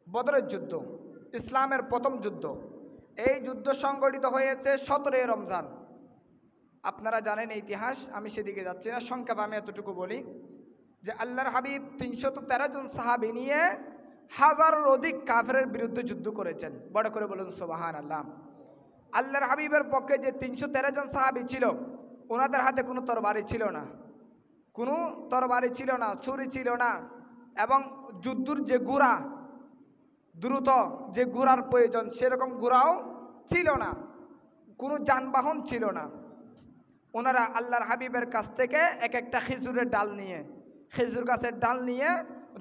বদরের যুদ্ধ ইসলামের প্রথম যুদ্ধ। এই যুদ্ধ সংগঠিত হয়েছে 17 রমজান। আপনারা জানেন এই ইতিহাস, আমি সেদিকে যাচ্ছি না, সংক্ষেপে আমি এতটুকু বলি যে আল্লাহর হাবিব 313 জন সাহাবী নিয়ে হাজারের অধিক কাফেরের বিরুদ্ধে যুদ্ধ করেছেন। বড় করে বলুন সুবহানাল্লাহ। আল্লাহর হাবিবের পক্ষে যে 313 জন সাহাবী ছিল, ওনাদের হাতে কোনো তরবারি ছিল না, কোনো তরবারি ছিল না, ছুরি ছিল না, এবং যুদ্ধর যে ঘোড়া, দ্রুত যে ঘোড়ার প্রয়োজন সেরকম ঘোড়াও ছিল না, কোনো যানবাহন ছিল না। ওনারা আল্লাহর হাবিবের কাছ থেকে এক একটা খেজুরের ডাল নিয়ে, খেজুর গাছের ডাল নিয়ে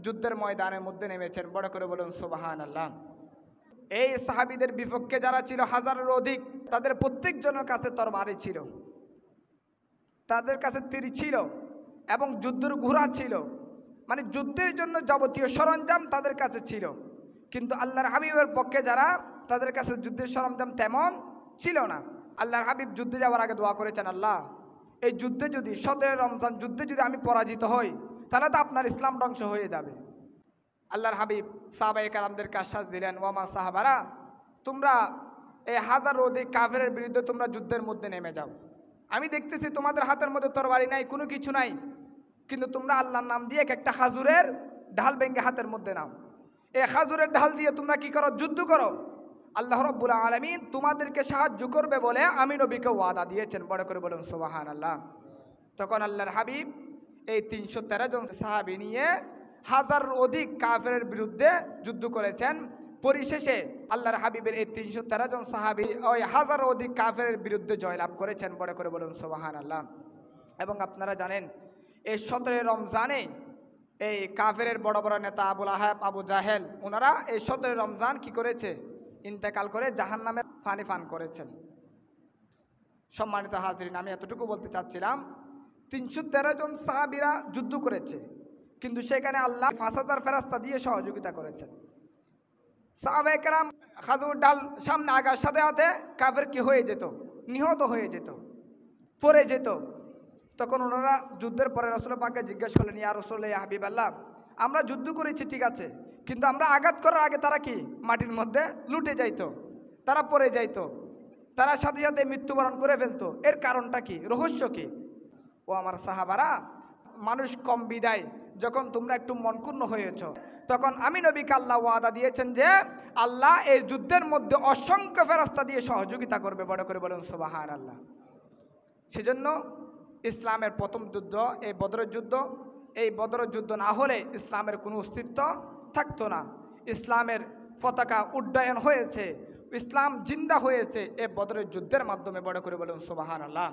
যুদ্ধের ময়দানের মধ্যে নেমেছেন। বড় করে বলুন সুবহানাল্লাহ। এই সাহাবীদের বিপক্ষে যারা ছিল হাজারের অধিক, তাদের প্রত্যেকজনের কাছে তরবারি ছিল, তাদের কাছে তীর ছিল এবং যুদ্ধের ঘোড়া ছিল, মানে যুদ্ধের জন্য যাবতীয় সরঞ্জাম তাদের কাছে ছিল। কিন্তু আল্লাহর হাবিবের পক্ষে যারা, তাদের কাছে যুদ্ধের সরঞ্জাম তেমন ছিল না। আল্লাহর হাবিব যুদ্ধে যাওয়ার আগে দোয়া করেছেন, আল্লাহ এই যুদ্ধে যদি 17 রমজান যুদ্ধে যদি আমি পরাজিত হই, তাহলে তো আপনার ইসলাম ধ্বংস হয়ে যাবে। আল্লাহর হাবিব সাহাবায়ে কেরামদেরকে আশ্বাস দিলেন, ওয়ামা সাহাবারা, তোমরা এই হাজার অধিক কাফেরের বিরুদ্ধে তোমরা যুদ্ধের মধ্যে নেমে যাও। আমি দেখতেছি তোমাদের হাতের মধ্যে তরবারি নাই, কোনো কিছু নাই, কিন্তু তোমরা আল্লাহর নাম দিয়ে একটা খাজুরের ঢাল ভেঙে হাতের মধ্যে নাও। এই খাজুরের ঢাল দিয়ে তোমরা কি করো? যুদ্ধ করো। আল্লাহ রাব্বুল আলামিন তোমাদেরকে সাহায্য করবে বলে আমি নবীকে ওয়াদা দিয়েছেন। বড় করে বলুন সুবহানাল্লাহ। তখন আল্লাহর হাবিব এই 313 জন সাহাবী নিয়ে হাজার অধিক কাফেরের বিরুদ্ধে যুদ্ধ করেছেন। পরিশেষে আল্লাহর হাবিবের এই 313 জন সাহাবী ওই হাজার অধিক কাফেরের বিরুদ্ধে জয়লাভ করেছেন। বড় করে বলুন সুবহানাল্লাহ। এবং আপনারা জানেন এই 17 রমজানে এই কাফেরের বড় বড় নেতা আবুল আহাব, আবু জাহেল, ওনারা এই 17 রমজান কি করেছে? ইন্তেকাল করে জাহান্নামে পানি পান করেছেন। সম্মানিত হাজরিন, আমি এতটুকু বলতে চাচ্ছিলাম, 313 জন সাহাবীরা যুদ্ধ করেছে, কিন্তু সেখানে আল্লাহ 5000 ফেরেশতা দিয়ে সহযোগিতা করেছেন। সাহাবায়ে কেরাম খাজুর ডাল সামনে আগার সাথে সাথে কাফের কি হয়ে যেত? নিহত হয়ে যেত, পড়ে যেত। তখন ওনারা যুদ্ধের পরে রাসূল পাককে জিজ্ঞেস করলেন, ইয়া রাসূলুল্লাহ, ইয়া হাবিবাল্লাহ, আমরা যুদ্ধ করেছি ঠিক আছে, কিন্তু আমরা আঘাত করার আগে তারা কি মাটির মধ্যে লুটে যাইতো, তারা পড়ে যাইতো, তারা সাথে সাথে মৃত্যুবরণ করে ফেলতো, এর কারণটা কি? রহস্য কি? ও আমার সাহাবারা, মানুষ কম বিদায় যখন তোমরা একটু মনক্ষুণ্ণ হয়েছ, তখন আমি নবীকে আল্লাহ ওয়াদা দিয়েছেন যে আল্লাহ এই যুদ্ধের মধ্যে অসংখ্য ফেরেশতা দিয়ে সহযোগিতা করবে। বড় করে বলুন সুবহানাল্লাহ। সেজন্য ইসলামের প্রথম যুদ্ধ এই বদরের যুদ্ধ। এই বদরের যুদ্ধ না হলে ইসলামের কোনো অস্তিত্ব থাকতো না। ইসলামের পতাকা উড্ডয়ন হয়েছে, ইসলাম জিন্দা হয়েছে এই বদরের যুদ্ধের মাধ্যমে। বড় করে বলুন সুবহানাল্লাহ।